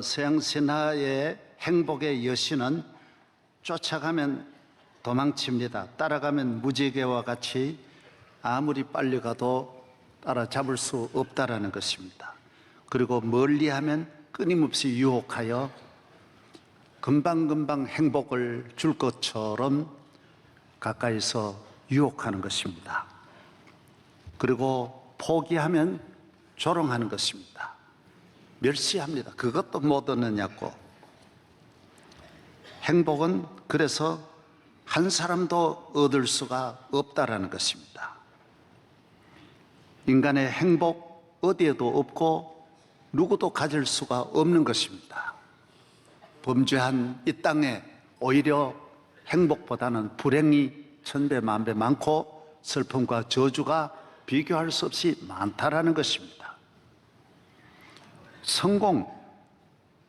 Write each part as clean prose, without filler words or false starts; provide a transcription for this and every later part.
서양 신화의 행복의 여신은 쫓아가면 도망칩니다. 따라가면 무지개와 같이 아무리 빨리 가도 따라잡을 수 없다라는 것입니다. 그리고 멀리하면 끊임없이 유혹하여 금방금방 행복을 줄 것처럼 가까이서 유혹하는 것입니다. 그리고 포기하면 조롱하는 것입니다. 멸시합니다. 그것도 못 얻느냐고. 행복은 그래서 한 사람도 얻을 수가 없다라는 것입니다. 인간의 행복 어디에도 없고 누구도 가질 수가 없는 것입니다. 범죄한 이 땅에 오히려 행복보다는 불행이 천배 만배 많고 슬픔과 저주가 비교할 수 없이 많다라는 것입니다.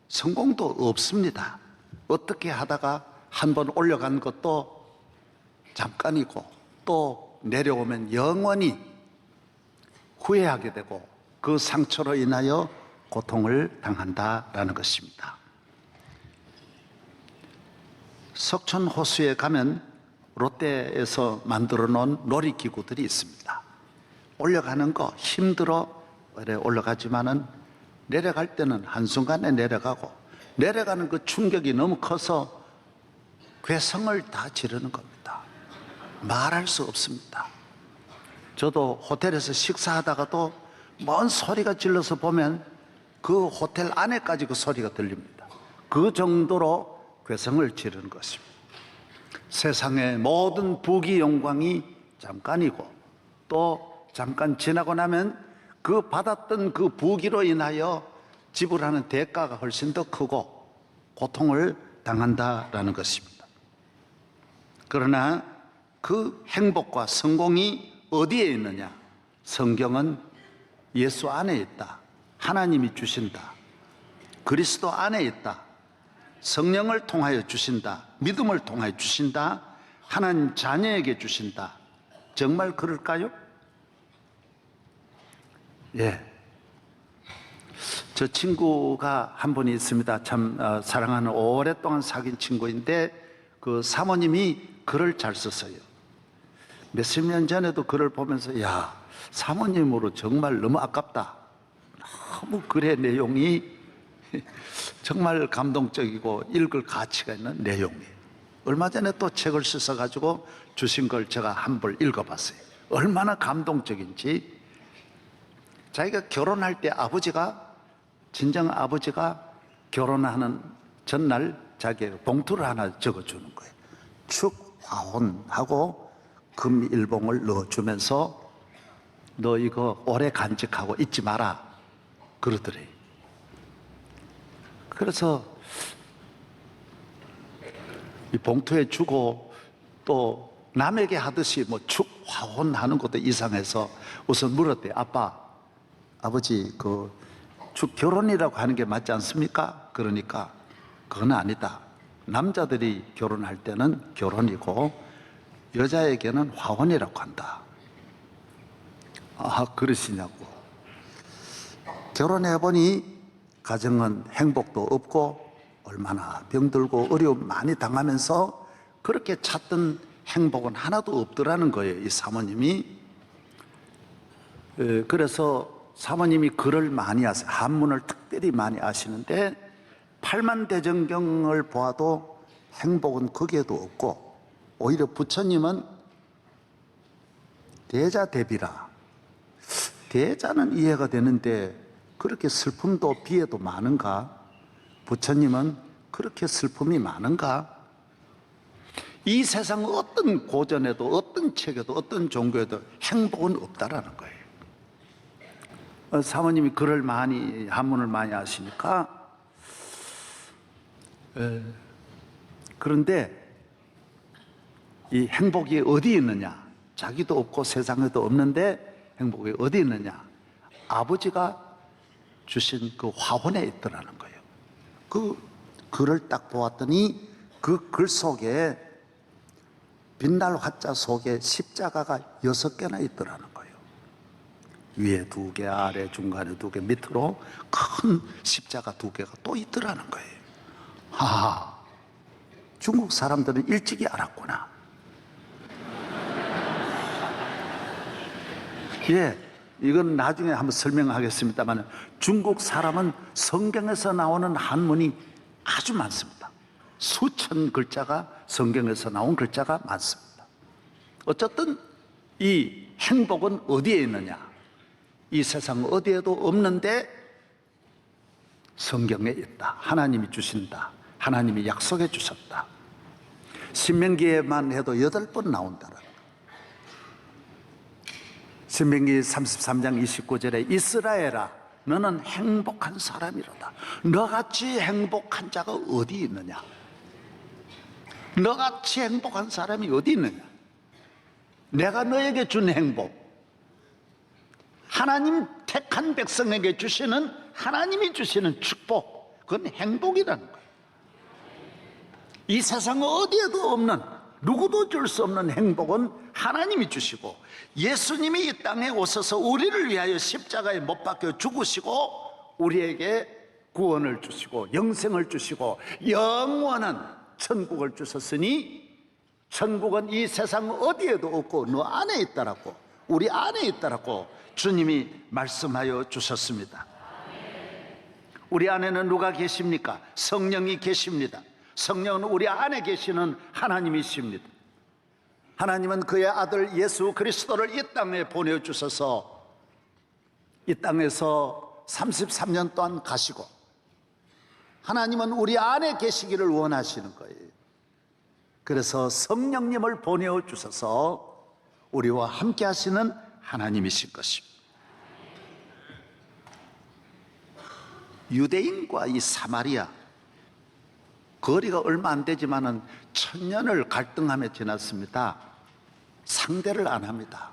성공도 없습니다. 어떻게 하다가 한번 올라간 것도 잠깐이고 또 내려오면 영원히 후회하게 되고 그 상처로 인하여 고통을 당한다라는 것입니다. 석촌 호수에 가면 롯데에서 만들어 놓은 놀이기구들이 있습니다. 올라가는 거 힘들어 올라가지만은 내려갈 때는 한순간에 내려가고 내려가는 그 충격이 너무 커서 괴성을 다 지르는 겁니다. 말할 수 없습니다. 저도 호텔에서 식사하다가도 먼 소리가 질러서 보면 그 호텔 안에까지 그 소리가 들립니다. 그 정도로 괴성을 지르는 것입니다. 세상의 모든 부귀 영광이 잠깐이고 또 잠깐 지나고 나면 그 받았던 그 부귀로 인하여 지불하는 대가가 훨씬 더 크고 고통을 당한다라는 것입니다. 그러나 그 행복과 성공이 어디에 있느냐? 성경은 예수 안에 있다. 하나님이 주신다. 그리스도 안에 있다. 성령을 통하여 주신다. 믿음을 통하여 주신다. 하나님 자녀에게 주신다. 정말 그럴까요? 예. 저 친구가 한 분이 있습니다. 참 사랑하는 오랫동안 사귄 친구인데 그 사모님이 글을 잘 썼어요. 몇십 년 전에도 글을 보면서 야, 사모님으로 정말 너무 아깝다. 너무 글의 내용이 정말 감동적이고 읽을 가치가 있는 내용이에요. 얼마 전에 또 책을 써가지고 주신 걸 제가 한번 읽어봤어요. 얼마나 감동적인지. 자기가 결혼할 때 진정 아버지가 결혼하는 전날 자기에게 봉투를 하나 적어주는 거예요. 축화혼하고 금일봉을 넣어주면서 너 이거 오래 간직하고 잊지 마라 그러더래요. 그래서 이 봉투에 주고 또 남에게 하듯이 뭐 축화혼하는 것도 이상해서 우선 물었대요. 아버지 결혼이라고 하는 게 맞지 않습니까? 그러니까 그건 아니다. 남자들이 결혼할 때는 결혼이고 여자에게는 화혼이라고 한다. 아, 그러시냐고. 결혼해보니 가정은 행복도 없고 얼마나 병들고 어려움 많이 당하면서 그렇게 찾던 행복은 하나도 없더라는 거예요, 이 사모님이. 그래서 사모님이 글을 많이 하세요. 한문을 특별히 많이 아시는데 팔만대정경을 보아도 행복은 거기에도 없고 오히려 부처님은 대자대비라. 대자는 이해가 되는데 그렇게 슬픔도 비애도 많은가? 부처님은 그렇게 슬픔이 많은가? 이 세상 어떤 고전에도 어떤 책에도 어떤 종교에도 행복은 없다라는 거예요. 사모님이 글을 한문을 많이 하시니까 그런데 이 행복이 어디 있느냐? 자기도 없고 세상에도 없는데 행복이 어디 있느냐? 아버지가 주신 그 화혼에 있더라는 거예요. 그 글을 딱 보았더니 그 글 속에 빛날 화자 속에 십자가가 6개나 있더라는 거예요. 위에 2개, 아래 중간에 2개, 밑으로 큰 십자가 2개가 또 있더라는 거예요. 아, 중국 사람들은 일찍이 알았구나. 예, 이건 나중에 한번 설명하겠습니다만, 중국 사람은 성경에서 나오는 한문이 아주 많습니다. 수천 글자가 성경에서 나온 글자가 많습니다. 어쨌든 이 행복은 어디에 있느냐? 이 세상 어디에도 없는데 성경에 있다. 하나님이 주신다. 하나님이 약속해 주셨다. 신명기에만 해도 8번 나온다는 거예요. 신명기 33장 29절에 이스라엘아 너는 행복한 사람이로다. 너같이 행복한 자가 어디 있느냐? 너같이 행복한 사람이 어디 있느냐? 내가 너에게 준 행복, 하나님 택한 백성에게 주시는, 하나님이 주시는 축복, 그건 행복이라는 거예요. 이 세상 어디에도 없는, 누구도 줄 수 없는 행복은 하나님이 주시고, 예수님이 이 땅에 오셔서 우리를 위하여 십자가에 못 박혀 죽으시고 우리에게 구원을 주시고 영생을 주시고 영원한 천국을 주셨으니, 천국은 이 세상 어디에도 없고 너 안에 있다라고, 우리 안에 있다라고 주님이 말씀하여 주셨습니다. 우리 안에는 누가 계십니까? 성령이 계십니다. 성령은 우리 안에 계시는 하나님이십니다. 하나님은 그의 아들 예수 그리스도를 이 땅에 보내주셔서 이 땅에서 33년 동안 가시고, 하나님은 우리 안에 계시기를 원하시는 거예요. 그래서 성령님을 보내주셔서 우리와 함께 하시는 하나님이신 것입니다. 유대인과 이 사마리아, 거리가 얼마 안 되지만은 1000년을 갈등하며 지났습니다. 상대를 안 합니다.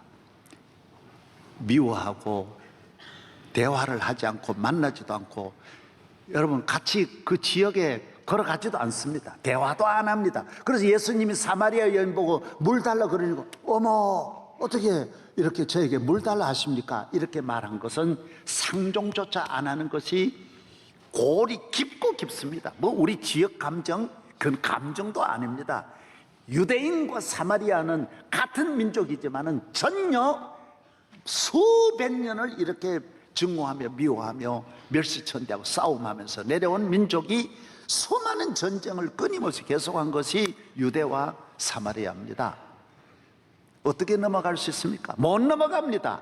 미워하고 대화를 하지 않고 만나지도 않고, 여러분 같이 그 지역에 걸어가지도 않습니다. 대화도 안 합니다. 그래서 예수님이 사마리아 여인 보고 물 달라 그러니까 어머 어떻게 이렇게 저에게 물 달라 하십니까? 이렇게 말한 것은 상종조차 안 하는 것이 골이 깊고 깊습니다. 뭐 우리 지역 감정, 그건 감정도 아닙니다. 유대인과 사마리아는 같은 민족이지만은 전혀 수백 년을 이렇게 증오하며 미워하며 멸시천대하고 싸움하면서 내려온 민족이 수많은 전쟁을 끊임없이 계속한 것이 유대와 사마리아입니다. 어떻게 넘어갈 수 있습니까? 못 넘어갑니다.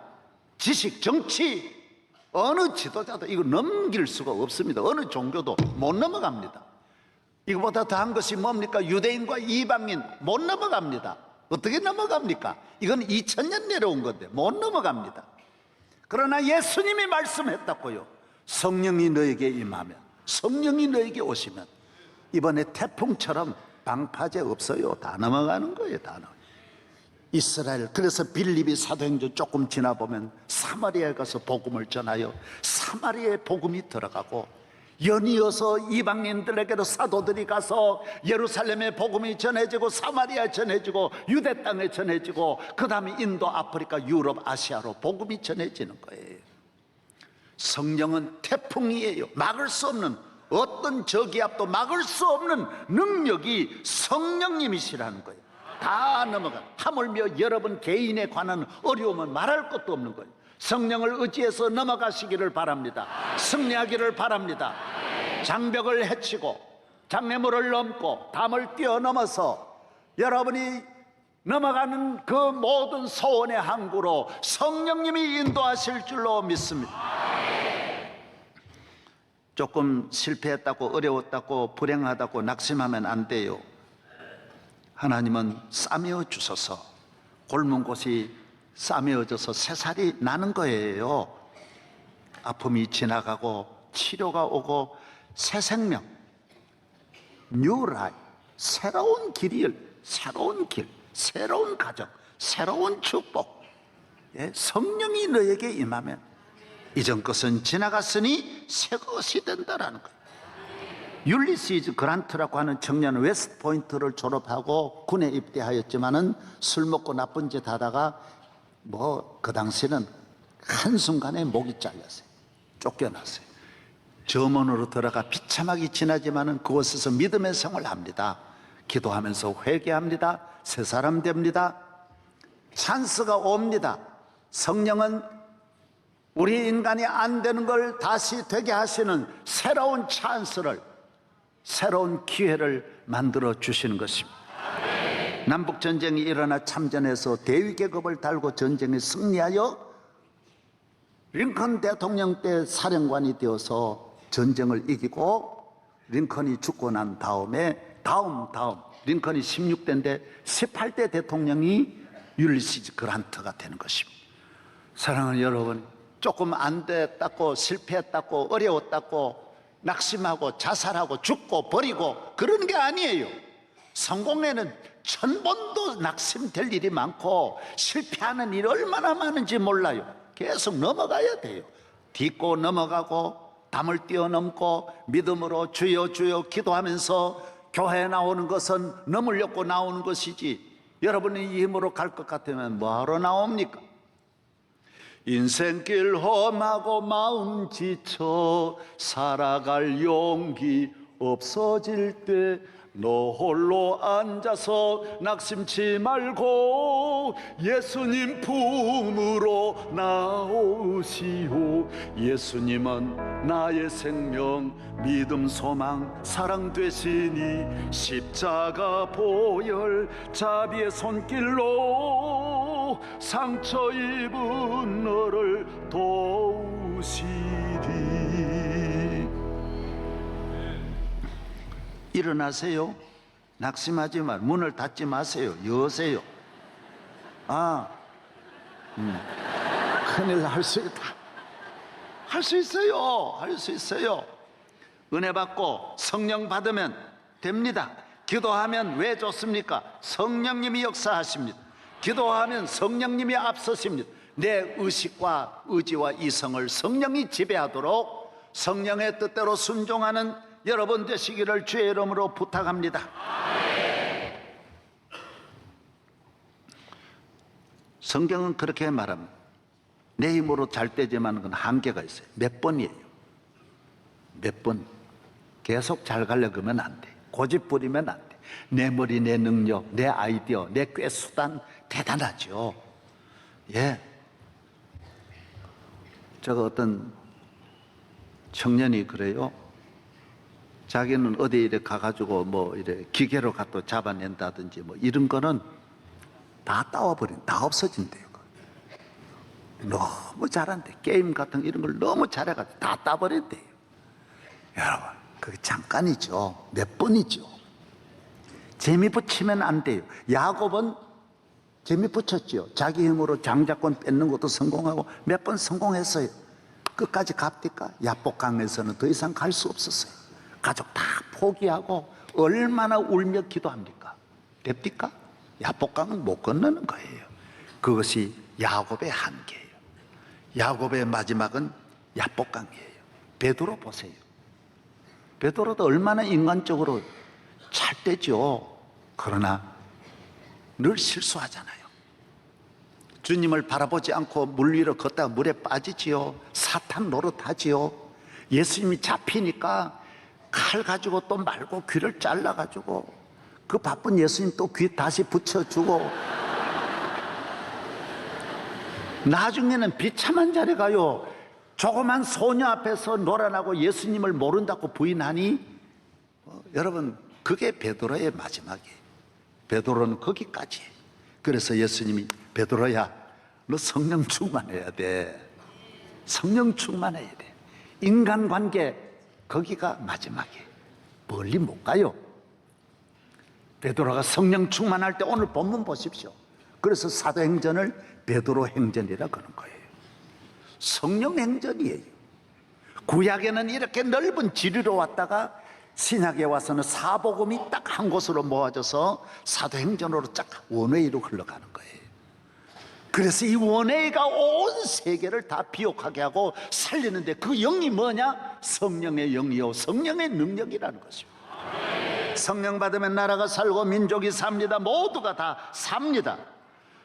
지식, 정치, 어느 지도자도 이거 넘길 수가 없습니다. 어느 종교도 못 넘어갑니다. 이거보다 더한 것이 뭡니까? 유대인과 이방인 못 넘어갑니다. 어떻게 넘어갑니까? 이건 2000년 내려온 건데 못 넘어갑니다. 그러나 예수님이 말씀했다고요. 성령이 너에게 임하면, 성령이 너에게 오시면 이번에 태풍처럼 방파제 없어요. 다 넘어가는 거예요. 다 넘어가요. 이스라엘, 그래서 빌립이 사도행전 조금 지나보면 사마리아에 가서 복음을 전하여 사마리아에 복음이 들어가고, 연이어서 이방인들에게도 사도들이 가서 예루살렘에 복음이 전해지고 사마리아에 전해지고 유대 땅에 전해지고 그 다음에 인도, 아프리카, 유럽, 아시아로 복음이 전해지는 거예요. 성령은 태풍이에요. 막을 수 없는, 어떤 저기압도 막을 수 없는 능력이 성령님이시라는 거예요. 다 넘어가. 하물며 여러분 개인에 관한 어려움은 말할 것도 없는 거예요. 성령을 의지해서 넘어가시기를 바랍니다. 승리하기를 바랍니다. 장벽을 헤치고 장애물을 넘고 담을 뛰어넘어서 여러분이 넘어가는 그 모든 소원의 항구로 성령님이 인도하실 줄로 믿습니다. 조금 실패했다고, 어려웠다고, 불행하다고 낙심하면 안 돼요. 하나님은 싸매어 주셔서 곪은 곳이 싸매어져서 새살이 나는 거예요. 아픔이 지나가고 치료가 오고 새 생명, 뉴 라이프, 새로운 길이요, 새로운 길, 새로운 가정, 새로운 축복. 예, 성령이 너에게 임하면 이전 것은 지나갔으니 새 것이 된다라는 거예요. 율리시즈 그란트라고 하는 청년은 웨스트포인트를 졸업하고 군에 입대하였지만은 술 먹고 나쁜 짓 하다가 뭐 그 당시는 한순간에 목이 잘렸어요. 쫓겨났어요. 점원으로 들어가 비참하게 지나지만은 그곳에서 믿음의 생활을 합니다. 기도하면서 회개합니다. 새 사람 됩니다. 찬스가 옵니다. 성령은 우리 인간이 안 되는 걸 다시 되게 하시는 새로운 찬스를, 새로운 기회를 만들어 주시는 것입니다. 남북전쟁이 일어나 참전해서 대위계급을 달고 전쟁에 승리하여 링컨 대통령 때 사령관이 되어서 전쟁을 이기고, 링컨이 죽고 난 다음에 다음 링컨이 16대인데 18대 대통령이 율리시즈 그란트가 되는 것입니다. 사랑하는 여러분, 조금 안 됐다고, 실패했다고, 어려웠다고 낙심하고 자살하고 죽고 버리고 그러는 게 아니에요. 성공에는 천번도 낙심될 일이 많고 실패하는 일이 얼마나 많은지 몰라요. 계속 넘어가야 돼요. 딛고 넘어가고 담을 뛰어넘고 믿음으로 주여 주여 기도하면서 교회에 나오는 것은 넘으려고 나오는 것이지, 여러분이 힘으로 갈 것 같으면 뭐하러 나옵니까? 인생길 험하고 마음 지쳐 살아갈 용기 없어질 때 너 홀로 앉아서 낙심치 말고 예수님 품으로 나오시오. 예수님은 나의 생명, 믿음, 소망, 사랑 되시니 십자가 보혈 자비의 손길로 상처 입은 너를 도우시리. 일어나세요. 낙심하지 말, 문을 닫지 마세요. 여세요. 큰일 날 수 있다. 할 수 있어요. 할 수 있어요. 은혜 받고 성령 받으면 됩니다. 기도하면 왜 좋습니까? 성령님이 역사하십니다. 기도하면 성령님이 앞서십니다. 내 의식과 의지와 이성을 성령이 지배하도록 성령의 뜻대로 순종하는 여러분 되시기를 주의 이름으로 부탁합니다. 성경은 그렇게 말합니다. 내 힘으로 잘 되지만 그건 한계가 있어요. 몇 번이에요. 몇 번. 계속 잘 가려고 하면 안 돼. 고집 부리면 안 돼. 내 머리, 내 능력, 내 아이디어, 내 꾀수단 대단하죠. 예. 제가 어떤 청년이 그래요. 자기는 어디 이래 가가지고 뭐 이래 기계로 갖다 잡아낸다든지 뭐 이런 거는 다 따와버린, 다 없어진대요. 너무 잘한대. 게임 같은 이런 걸 너무 잘해가지고 다 따버린대요. 여러분, 그게 잠깐이죠. 몇 번이죠. 재미 붙이면 안 돼요. 야곱은 재미 붙였죠. 자기 힘으로 장자권 뺏는 것도 성공하고 몇 번 성공했어요. 끝까지 갑니까? 야복강에서는 더 이상 갈 수 없었어요. 가족 다 포기하고 얼마나 울며 기도합니까? 됩니까? 야복강은 못 건너는 거예요. 그것이 야곱의 한계예요. 야곱의 마지막은 야복강이에요. 베드로 보세요. 베드로도 얼마나 인간적으로 잘 되죠. 그러나 늘 실수하잖아요. 주님을 바라보지 않고 물 위로 걷다가 물에 빠지지요. 사탄 노릇하지요. 예수님이 잡히니까 칼 가지고 또 말고 귀를 잘라가지고 그 바쁜 예수님 또 귀 다시 붙여주고 나중에는 비참한 자리에 가요. 조그만 소녀 앞에서 놀아나고 예수님을 모른다고 부인하니 여러분, 그게 베드로의 마지막이에요. 베드로는 거기까지. 그래서 예수님이 베드로야, 너 성령 충만해야 돼. 성령 충만해야 돼. 인간관계 거기가 마지막이에요. 멀리 못 가요. 베드로가 성령 충만할 때 오늘 본문 보십시오. 그래서 사도행전을 베드로 행전이라 그러는 거예요. 성령 행전이에요. 구약에는 이렇게 넓은 지리로 왔다가 신약에 와서는 사복음이 딱 한 곳으로 모아져서 사도행전으로 쫙 원웨이로 흘러가는 거예요. 그래서 이 원웨이가 온 세계를 다 비옥하게 하고 살리는데 그 영이 뭐냐? 성령의 영이요 성령의 능력이라는 것입니다. 성령 받으면 나라가 살고 민족이 삽니다. 모두가 다 삽니다.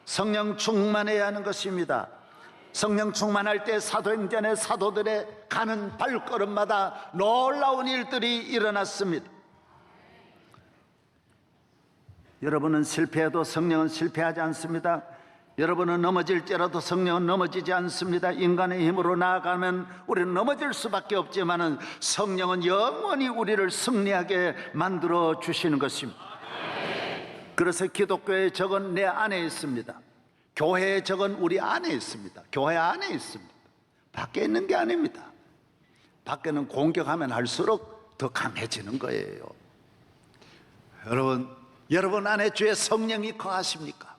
성령 충만해야 하는 것입니다. 성령 충만할 때 사도행전의 사도들의 가는 발걸음마다 놀라운 일들이 일어났습니다. 여러분은 실패해도 성령은 실패하지 않습니다. 여러분은 넘어질지라도 성령은 넘어지지 않습니다. 인간의 힘으로 나아가면 우리는 넘어질 수밖에 없지만 성령은 영원히 우리를 승리하게 만들어 주시는 것입니다. 그래서 기독교의 적은 내 안에 있습니다. 교회의 적은 우리 안에 있습니다. 교회 안에 있습니다. 밖에 있는 게 아닙니다. 밖에는 공격하면 할수록 더 강해지는 거예요. 여러분 안에 주의 성령이 거하십니까?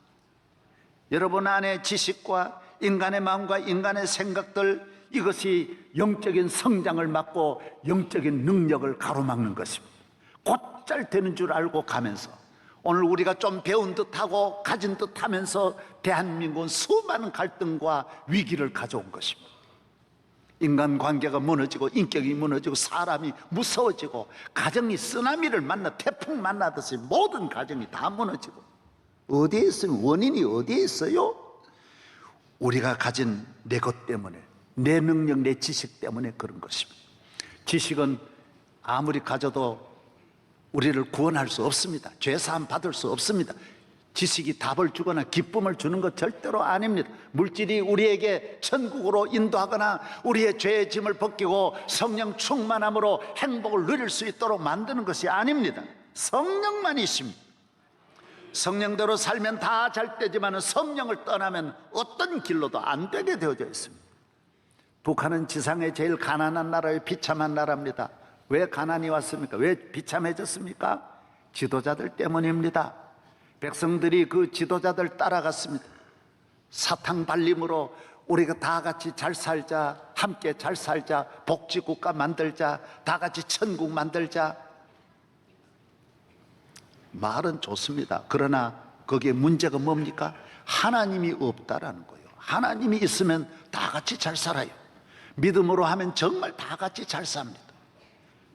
여러분 안에 지식과 인간의 마음과 인간의 생각들, 이것이 영적인 성장을 막고 영적인 능력을 가로막는 것입니다. 곧잘 되는 줄 알고 가면서 오늘 우리가 좀 배운 듯하고 가진 듯하면서 대한민국은 수많은 갈등과 위기를 가져온 것입니다. 인간관계가 무너지고 인격이 무너지고 사람이 무서워지고 가정이 쓰나미를 만나 태풍 만나듯이 모든 가정이 다 무너지고, 어디에 있어요? 원인이 어디에 있어요? 우리가 가진 내 것 때문에, 내 능력, 내 지식 때문에 그런 것입니다. 지식은 아무리 가져도 우리를 구원할 수 없습니다. 죄사함 받을 수 없습니다. 지식이 답을 주거나 기쁨을 주는 것 절대로 아닙니다. 물질이 우리에게 천국으로 인도하거나 우리의 죄의 짐을 벗기고 성령 충만함으로 행복을 누릴 수 있도록 만드는 것이 아닙니다. 성령만이십니다. 성령대로 살면 다 잘 되지만 성령을 떠나면 어떤 길로도 안 되게 되어져 있습니다. 북한은 지상에 제일 가난한 나라의 비참한 나라입니다. 왜 가난이 왔습니까? 왜 비참해졌습니까? 지도자들 때문입니다. 백성들이 그 지도자들 따라갔습니다. 사탕 발림으로 우리가 다 같이 잘 살자, 함께 잘 살자, 복지국가 만들자, 다 같이 천국 만들자. 말은 좋습니다. 그러나 거기에 문제가 뭡니까? 하나님이 없다라는 거예요. 하나님이 있으면 다 같이 잘 살아요. 믿음으로 하면 정말 다 같이 잘 삽니다.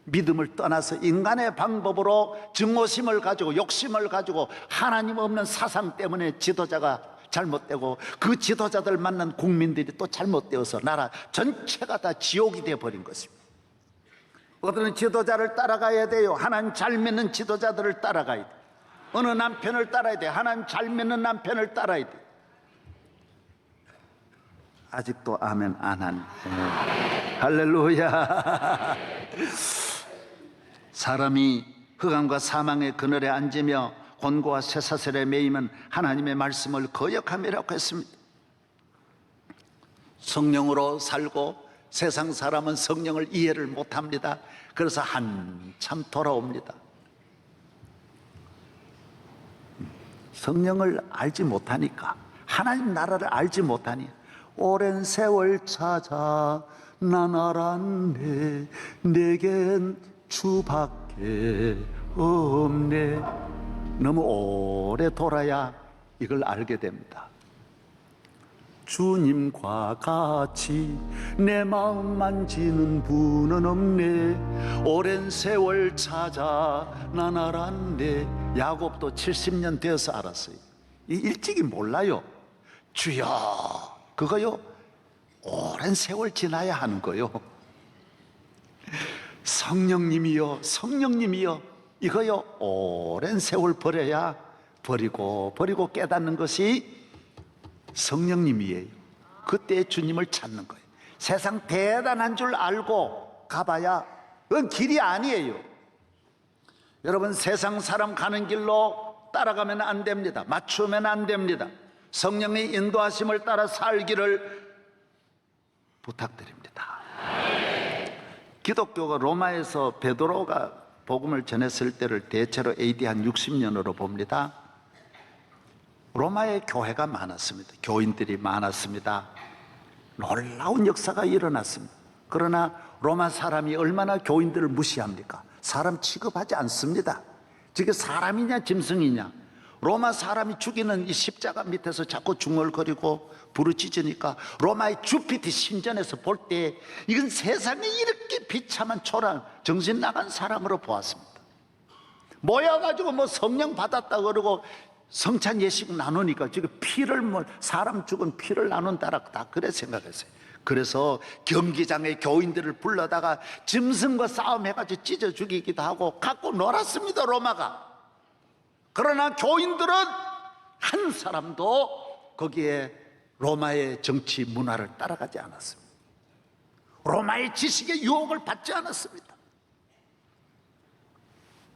믿음을 떠나서 인간의 방법으로 증오심을 가지고 욕심을 가지고 하나님 없는 사상 때문에 지도자가 잘못되고 그 지도자들 만난 국민들이 또 잘못되어서 나라 전체가 다 지옥이 되어버린 것입니다. 어떤 지도자를 따라가야 돼요. 하나님 잘 믿는 지도자들을 따라가야 돼요. 어느 남편을 따라야 돼요. 하나님 잘 믿는 남편을 따라야 돼요. 아직도 아멘 안 한. 할렐루야. 사람이 흑암과 사망의 그늘에 앉으며 곤고와 쇠사슬에 매이면 하나님의 말씀을 거역함이라고 했습니다. 성령으로 살고 세상 사람은 성령을 이해를 못합니다. 그래서 한참 돌아옵니다. 성령을 알지 못하니까, 하나님 나라를 알지 못하니 오랜 세월 찾아 난 알았네, 내겐 주밖에 없네. 너무 오래 돌아야 이걸 알게 됩니다. 주님과 같이 내 마음 만지는 분은 없네, 오랜 세월 찾아 난 알았네. 야곱도 70년 되어서 알았어요. 일찍이 몰라요. 주여, 그거요 오랜 세월 지나야 하는 거요. 성령님이요, 성령님이요, 이거요 오랜 세월 버리고 깨닫는 것이 성령님이에요. 그때 주님을 찾는 거예요. 세상 대단한 줄 알고 가봐야 그건 길이 아니에요. 여러분, 세상 사람 가는 길로 따라가면 안 됩니다. 맞추면 안 됩니다. 성령의 인도하심을 따라 살기를 부탁드립니다. 기독교가 로마에서 베드로가 복음을 전했을 때를 대체로 AD 한 60년으로 봅니다. 로마에 교회가 많았습니다. 교인들이 많았습니다. 놀라운 역사가 일어났습니다. 그러나 로마 사람이 얼마나 교인들을 무시합니까? 사람 취급하지 않습니다. 저게 사람이냐 짐승이냐. 로마 사람이 죽이는 이 십자가 밑에서 자꾸 중얼거리고 부르짖으니까 로마의 주피터 신전에서 볼 때 이건 세상에 이렇게 비참한 초라한 정신 나간 사람으로 보았습니다. 모여가지고 뭐 성령 받았다 그러고 성찬 예식 나누니까 지금 피를 사람 죽은 피를 나눈다라 다 그래 생각했어요. 그래서 경기장에 교인들을 불러다가 짐승과 싸움해가지고 찢어 죽이기도 하고 갖고 놀았습니다, 로마가. 그러나 교인들은 한 사람도 거기에 로마의 정치 문화를 따라가지 않았습니다. 로마의 지식의 유혹을 받지 않았습니다.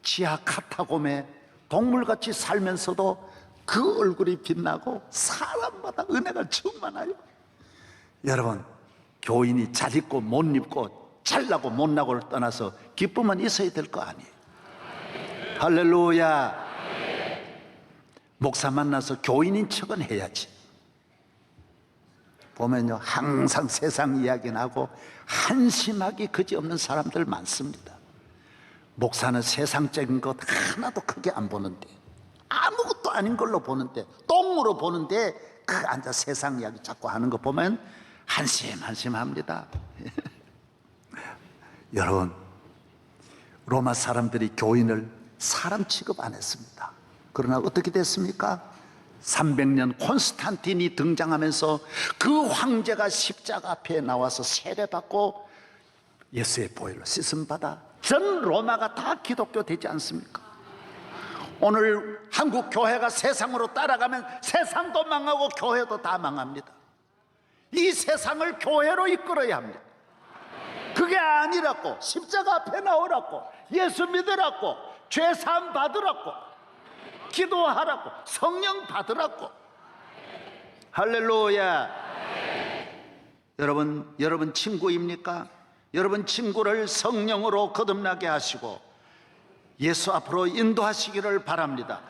지하 카타콤에 동물같이 살면서도 그 얼굴이 빛나고 사람마다 은혜가 충만하여. 여러분, 교인이 잘 입고 못 입고 잘나고 못나고를 떠나서 기쁨은 있어야 될 거 아니에요. 할렐루야. 목사 만나서 교인인 척은 해야지. 보면요, 항상 세상 이야기는 하고 한심하기 그지없는 사람들 많습니다. 목사는 세상적인 것 하나도 크게 안 보는데, 아무것도 아닌 걸로 보는데, 똥으로 보는데 그 앉아 세상 이야기 자꾸 하는 거 보면 한심합니다. 여러분, 로마 사람들이 교인을 사람 취급 안 했습니다. 그러나 어떻게 됐습니까? 300년 콘스탄틴이 등장하면서 그 황제가 십자가 앞에 나와서 세례받고 예수의 보혈로 씻음받아 전 로마가 다 기독교 되지 않습니까? 오늘 한국 교회가 세상으로 따라가면 세상도 망하고 교회도 다 망합니다. 이 세상을 교회로 이끌어야 합니다. 그게 아니라고, 십자가 앞에 나오라고, 예수 믿으라고, 죄사함 받으라고, 기도하라고, 성령 받으라고. 할렐루야. 여러분 친구입니까? 여러분 친구를 성령으로 거듭나게 하시고 예수 앞으로 인도하시기를 바랍니다.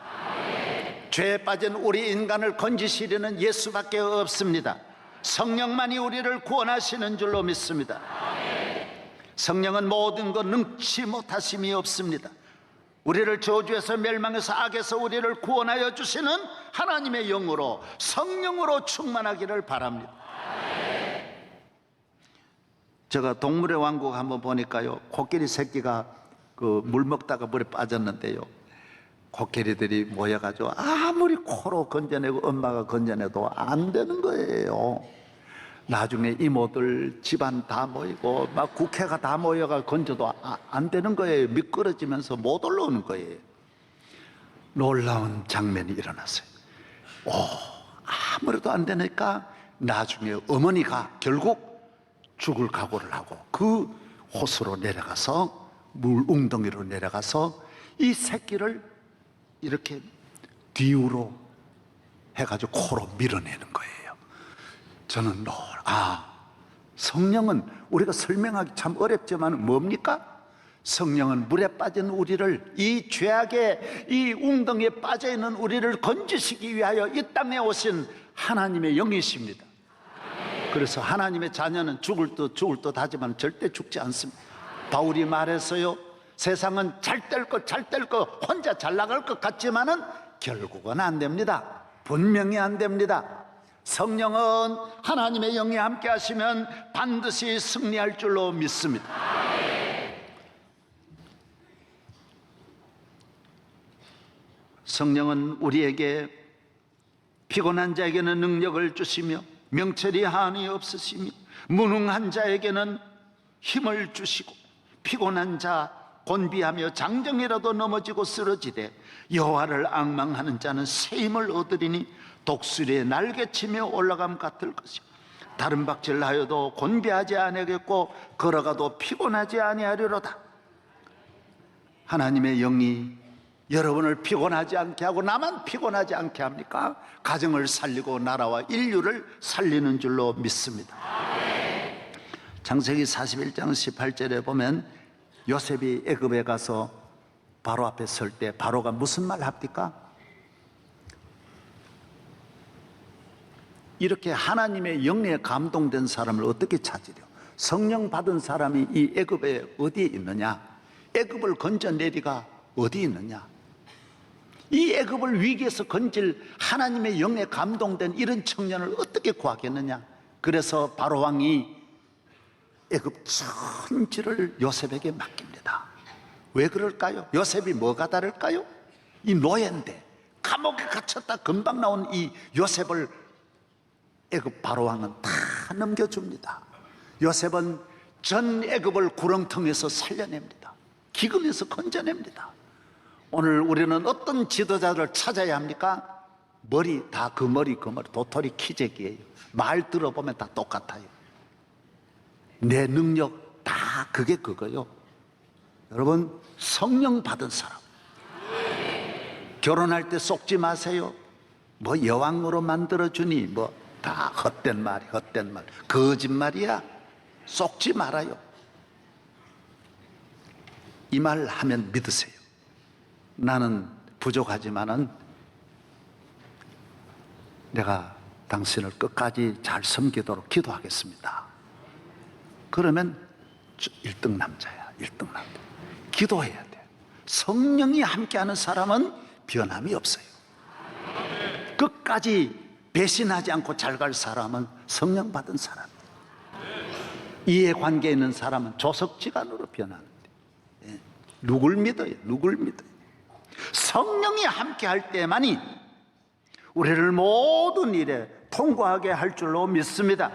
죄에 빠진 우리 인간을 건지시려는 예수밖에 없습니다. 성령만이 우리를 구원하시는 줄로 믿습니다. 성령은 모든 것 능치 못하심이 없습니다. 우리를 저주에서 멸망에서 악에서 우리를 구원하여 주시는 하나님의 영으로, 성령으로 충만하기를 바랍니다. 제가 동물의 왕국 한번 보니까요, 코끼리 새끼가 그 물 먹다가 물에 빠졌는데요, 코끼리들이 모여가지고 아무리 코로 건져내고 엄마가 건져내도 안 되는 거예요. 나중에 이모들 집안 다 모이고 막 국회가 다 모여가 건져도 안 되는 거예요. 미끄러지면서 못 올라오는 거예요. 놀라운 장면이 일어났어요. 아무래도 안 되니까 나중에 어머니가 결국 죽을 각오를 하고 그 호수로 내려가서, 물 웅덩이로 내려가서 이 새끼를 이렇게 뒤로 해가지고 코로 밀어내는 거예요. 저는 성령은 우리가 설명하기 참 어렵지만 뭡니까? 성령은 물에 빠진 우리를, 이 죄악의 이 웅덩이에 빠져있는 우리를 건지시기 위하여 이 땅에 오신 하나님의 영이십니다. 그래서 하나님의 자녀는 죽을 듯 하지만 절대 죽지 않습니다. 바울이 말했어요. 세상은 잘 될 것 혼자 잘 나갈 것 같지만은 결국은 안 됩니다. 분명히 안 됩니다. 성령은 하나님의 영이 함께 하시면 반드시 승리할 줄로 믿습니다. 성령은 우리에게 피곤한 자에게는 능력을 주시며 명철이 한이 없으시며 무능한 자에게는 힘을 주시고 피곤한 자 곤비하며 장정이라도 넘어지고 쓰러지되 여호와를 앙망하는 자는 새 힘을 얻으리니 독수리의 날개치며 올라감 같을 것이요 다른 박질하여도 곤비하지 아니하겠고 걸어가도 피곤하지 아니하리로다. 하나님의 영이 여러분을 피곤하지 않게 하고 나만 피곤하지 않게 합니까? 가정을 살리고 나라와 인류를 살리는 줄로 믿습니다. 창세기 41장 18절에 보면 요셉이 애굽에 가서 바로 앞에 설 때 바로가 무슨 말 합니까? 이렇게 하나님의 영에 감동된 사람을 어떻게 찾으려? 성령 받은 사람이 이 애굽에 어디에 있느냐? 애굽을 건져내리가 어디 있느냐? 이 애굽을 위기에서 건질 하나님의 영에 감동된 이런 청년을 어떻게 구하겠느냐? 그래서 바로 왕이 애굽 전지를 요셉에게 맡깁니다. 왜 그럴까요? 요셉이 뭐가 다를까요? 이 노예인데 감옥에 갇혔다 금방 나온 이 요셉을 애굽 바로왕은 다 넘겨줍니다. 요셉은 전 애굽을 구렁텅이에서 살려냅니다. 기근에서 건져냅니다. 오늘 우리는 어떤 지도자를 찾아야 합니까? 머리 다 그 머리 도토리 키재기예요. 말 들어보면 다 똑같아요. 내 능력 다 그게 그거요. 여러분, 성령 받은 사람, 결혼할 때 속지 마세요. 뭐 여왕으로 만들어주니 뭐 다 헛된 말, 거짓말이야. 속지 말아요. 이 말 하면 믿으세요. 나는 부족하지만은 내가 당신을 끝까지 잘 섬기도록 기도하겠습니다. 그러면 1등 남자야. 1등 남자. 기도해야 돼. 성령이 함께하는 사람은 변함이 없어요. 끝까지 배신하지 않고 잘 갈 사람은 성령 받은 사람. 이해관계에 있는 사람은 조석지간으로 변하는데, 누굴 믿어요? 누굴 믿어요? 성령이 함께할 때만이 우리를 모든 일에 통과하게 할 줄로 믿습니다.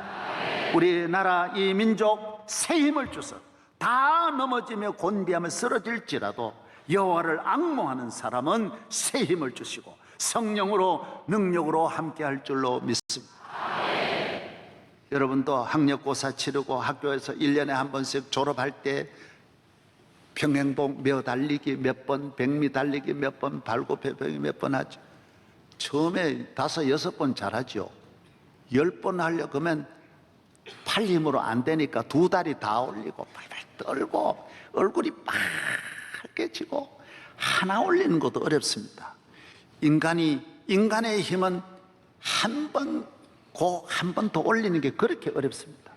우리나라 이 민족 새 힘을 주서 다 넘어지며 곤비하며 쓰러질지라도 여호와를 앙모하는 사람은 새 힘을 주시고 성령으로 능력으로 함께할 줄로 믿습니다. 여러분도 학력고사 치르고 학교에서 1년에 한 번씩 졸업할 때 평행봉 메어 달리기 몇 번, 백미 달리기 몇 번, 발굽혀펴기 몇 번 하죠. 처음에 5, 6번 잘하죠. 10번 하려고 하면 팔 힘으로 안 되니까 2다리 다 올리고 발발 떨고 얼굴이 빨개지고 하나 올리는 것도 어렵습니다. 인간의 힘은 한 번 더 올리는 게 그렇게 어렵습니다.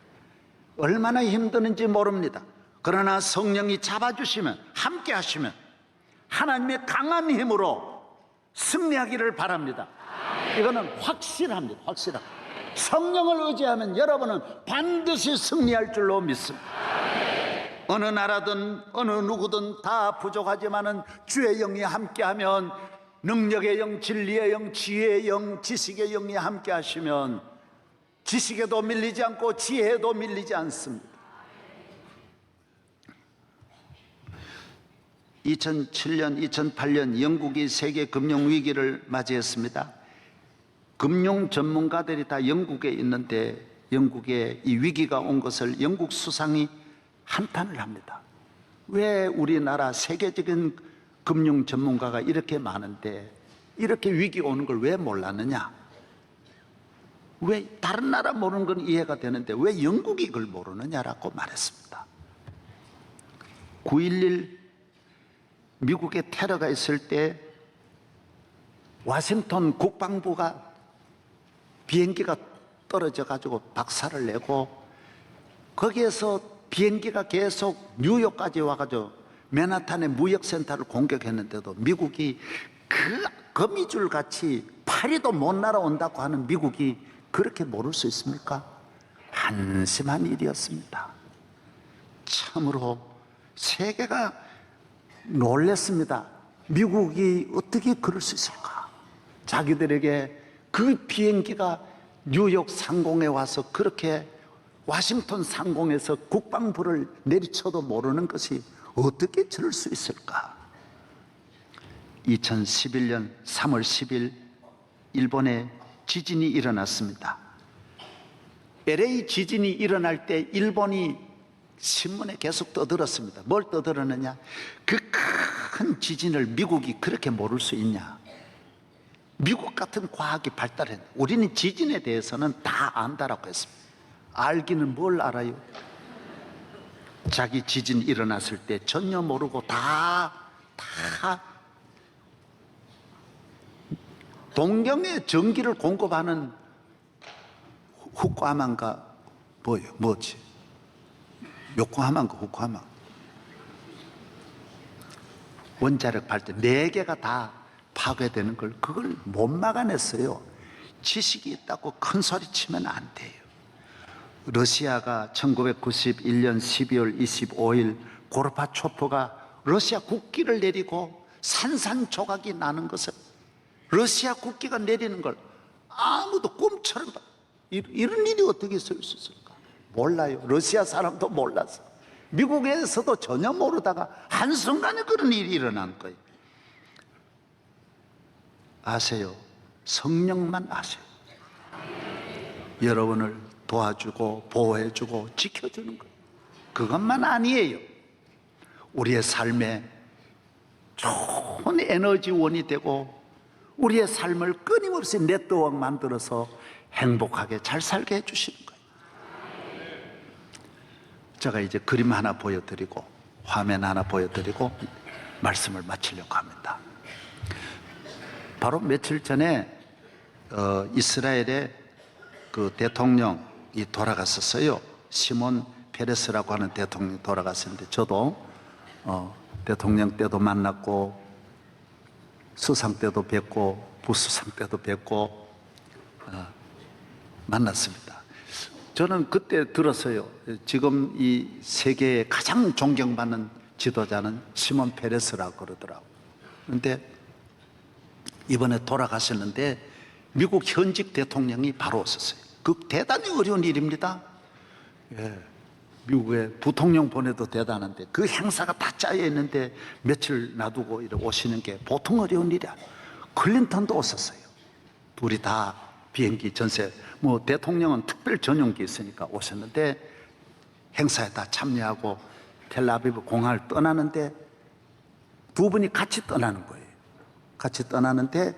얼마나 힘드는지 모릅니다. 그러나 성령이 잡아주시면, 함께 하시면 하나님의 강한 힘으로 승리하기를 바랍니다. 이거는 확실합니다. 확실합니다. 성령을 의지하면 여러분은 반드시 승리할 줄로 믿습니다. 어느 나라든 어느 누구든 다 부족하지만은 주의 영이 함께하면, 능력의 영, 진리의 영, 지혜의 영, 지식의 영이 함께 하시면 지식에도 밀리지 않고 지혜에도 밀리지 않습니다. 2007년, 2008년 영국이 세계 금융 위기를 맞이했습니다. 금융 전문가들이 다 영국에 있는데 영국에 이 위기가 온 것을 영국 수상이 한탄을 합니다. 왜 우리나라 세계적인 금융 전문가가 이렇게 많은데 이렇게 위기 오는 걸 왜 몰랐느냐? 왜 다른 나라 모르는 건 이해가 되는데 왜 영국이 그걸 모르느냐라고 말했습니다. 9.11 미국의 테러가 있을 때 워싱턴 국방부가 비행기가 떨어져 가지고 박살을 내고 거기에서 비행기가 계속 뉴욕까지 와가지고 맨하탄의 무역센터를 공격했는데도 미국이 그 거미줄 같이 파리도 못 날아온다고 하는 미국이 그렇게 모를 수 있습니까? 한심한 일이었습니다. 참으로 세계가 놀랐습니다. 미국이 어떻게 그럴 수 있을까? 자기들에게 그 비행기가 뉴욕 상공에 와서 그렇게 워싱턴 상공에서 국방부를 내리쳐도 모르는 것이 어떻게 저럴 수 있을까? 2011년 3월 10일 일본에 지진이 일어났습니다. LA 지진이 일어날 때 일본이 신문에 계속 떠들었습니다. 뭘 떠들었느냐? 그 큰 지진을 미국이 그렇게 모를 수 있냐? 미국 같은 과학이 발달했는데 우리는 지진에 대해서는 다 안다라고 했습니다. 알기는 뭘 알아요? 자기 지진 일어났을 때 전혀 모르고 다 동경에 전기를 공급하는 후쿠하마인가 뭐지? 요코하마인가 후쿠하마 원자력 발전 4개가 다 파괴되는 걸 그걸 못 막아냈어요. 지식이 있다고 큰 소리 치면 안 돼요. 러시아가 1991년 12월 25일 고르바초프가 러시아 국기를 내리고 산산조각이 나는 것을 러시아 국기가 내리는 걸 아무도 꿈처럼 이런 일이 어떻게 있을 수 있을까? 몰라요. 러시아 사람도 몰랐어. 미국에서도 전혀 모르다가 한순간에 그런 일이 일어난 거예요. 아세요? 성령만 아세요. 여러분을 도와주고 보호해주고 지켜주는 거예요. 그것만 아니에요. 우리의 삶에 좋은 에너지원이 되고 우리의 삶을 끊임없이 네트워크 만들어서 행복하게 잘 살게 해주시는 거예요. 제가 이제 그림 하나 보여드리고 화면 하나 보여드리고 말씀을 마치려고 합니다. 바로 며칠 전에 이스라엘의 그 대통령이 돌아갔었어요. 시몬 페레스라고 하는 대통령이 돌아갔었는데 저도 대통령 때도 만났고 수상 때도 뵙고 부수상 때도 뵙고 만났습니다. 저는 그때 들었어요. 지금 이 세계에 가장 존경받는 지도자는 시몬 페레스라고 그러더라고요. 그런데 이번에 돌아가셨는데 미국 현직 대통령이 바로 오셨어요. 그 대단히 어려운 일입니다. 예, 미국에 부통령 보내도 대단한데 그 행사가 다 짜여 있는데 며칠 놔두고 이렇게 오시는 게 보통 어려운 일이 아니에요. 클린턴도 오셨어요. 둘이 다 비행기 전세, 뭐 대통령은 특별 전용기 있으니까 오셨는데 행사에 다 참여하고 텔아비브 공항을 떠나는데 두 분이 같이 떠나는 거예요. 같이 떠나는데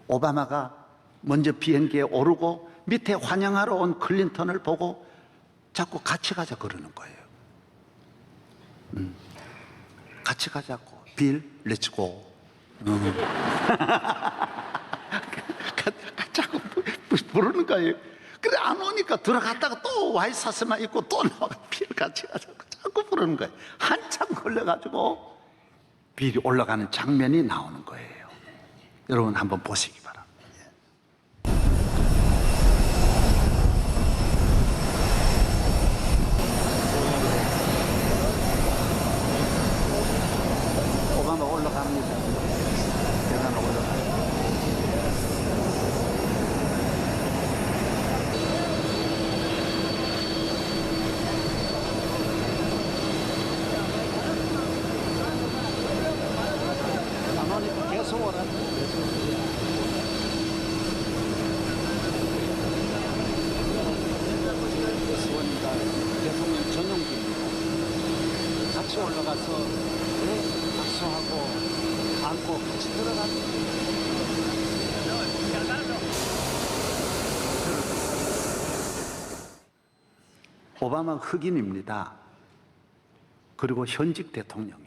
오바마가 먼저 비행기에 오르고 밑에 환영하러 온 클린턴을 보고 자꾸 같이 가자 그러는 거예요. 같이 가자고. 빌, 렛츠고. 자꾸 부르는 거예요. 그래 안 오니까 들어갔다가 또 와이셔츠만 입고 또 나와. 빌 같이 가자고 자꾸 부르는 거예요. 한참 걸려가지고 빌이 올라가는 장면이 나오는 거예요. 여러분 한번 보시기 바랍니다. 오바마 올라갑니다. 계단 올라가요. 안 오니까 계속 오라는 수원이가 대통령 전용기입니다. 같이 올라가서 박수하고 안고 같이 들어가는 오바마 흑인입니다. 그리고 현직 대통령이에요.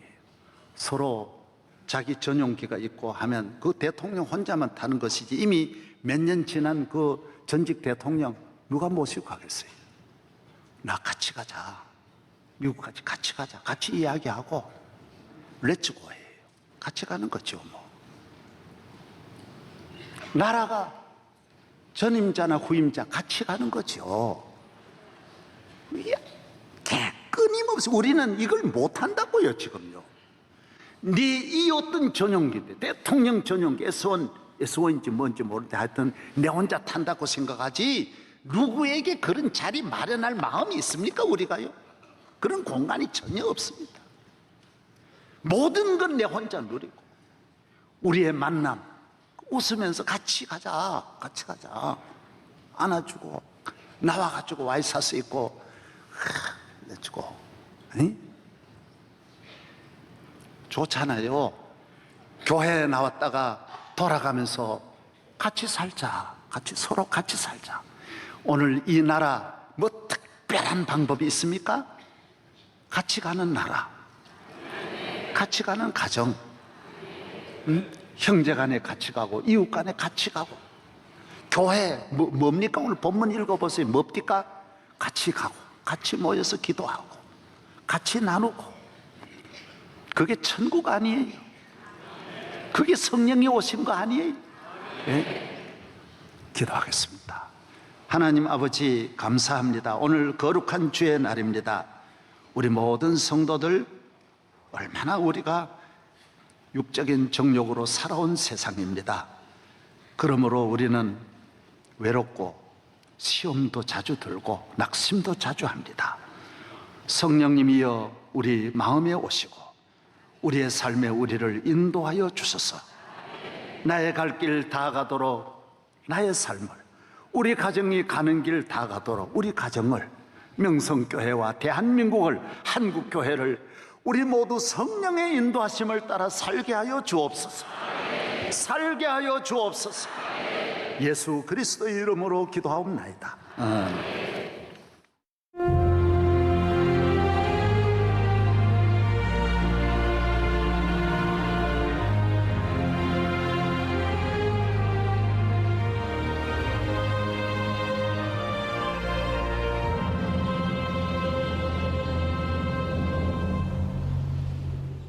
서로 자기 전용기가 있고 하면 그 대통령 혼자만 타는 것이지 이미 몇 년 지난 그 전직 대통령 누가 모시고 가겠어요? 나 같이 가자. 미국까지 같이 가자. 같이 이야기하고 렛츠고예요. 같이 가는 거죠 뭐. 나라가 전임자나 후임자 같이 가는 거죠. 끊임없이 우리는 이걸 못한다고요 지금요. 이 어떤 전용기인데 대통령 전용기 S1인지 뭔지 모르는데 하여튼 내 혼자 탄다고 생각하지 누구에게 그런 자리 마련할 마음이 있습니까 우리가요? 그런 공간이 전혀 없습니다. 모든 건 내 혼자 누리고 우리의 만남 웃으면서 같이 가자 같이 가자 안아주고 나와가지고 와이셔츠 입고 내주고 좋잖아요. 교회에 나왔다가 돌아가면서 같이 살자 같이 서로 같이 살자. 오늘 이 나라 뭐 특별한 방법이 있습니까? 같이 가는 나라 같이 가는 가정 형제 간에 같이 가고 이웃 간에 같이 가고 교회 뭡니까? 오늘 본문 읽어보세요. 뭡니까? 같이 가고 같이 모여서 기도하고 같이 나누고 그게 천국 아니에요? 그게 성령이 오신 거 아니에요? 네? 기도하겠습니다. 하나님 아버지 감사합니다. 오늘 거룩한 주의 날입니다. 우리 모든 성도들 얼마나 우리가 육적인 정욕으로 살아온 세상입니다. 그러므로 우리는 외롭고 시험도 자주 들고 낙심도 자주 합니다. 성령님이여 우리 마음에 오시고 우리의 삶에 우리를 인도하여 주소서. 나의 갈 길 다 가도록 나의 삶을, 우리 가정이 가는 길 다 가도록 우리 가정을, 명성교회와 대한민국을, 한국교회를 우리 모두 성령의 인도하심을 따라 살게 하여 주옵소서. 살게 하여 주옵소서. 예수 그리스도의 이름으로 기도하옵나이다.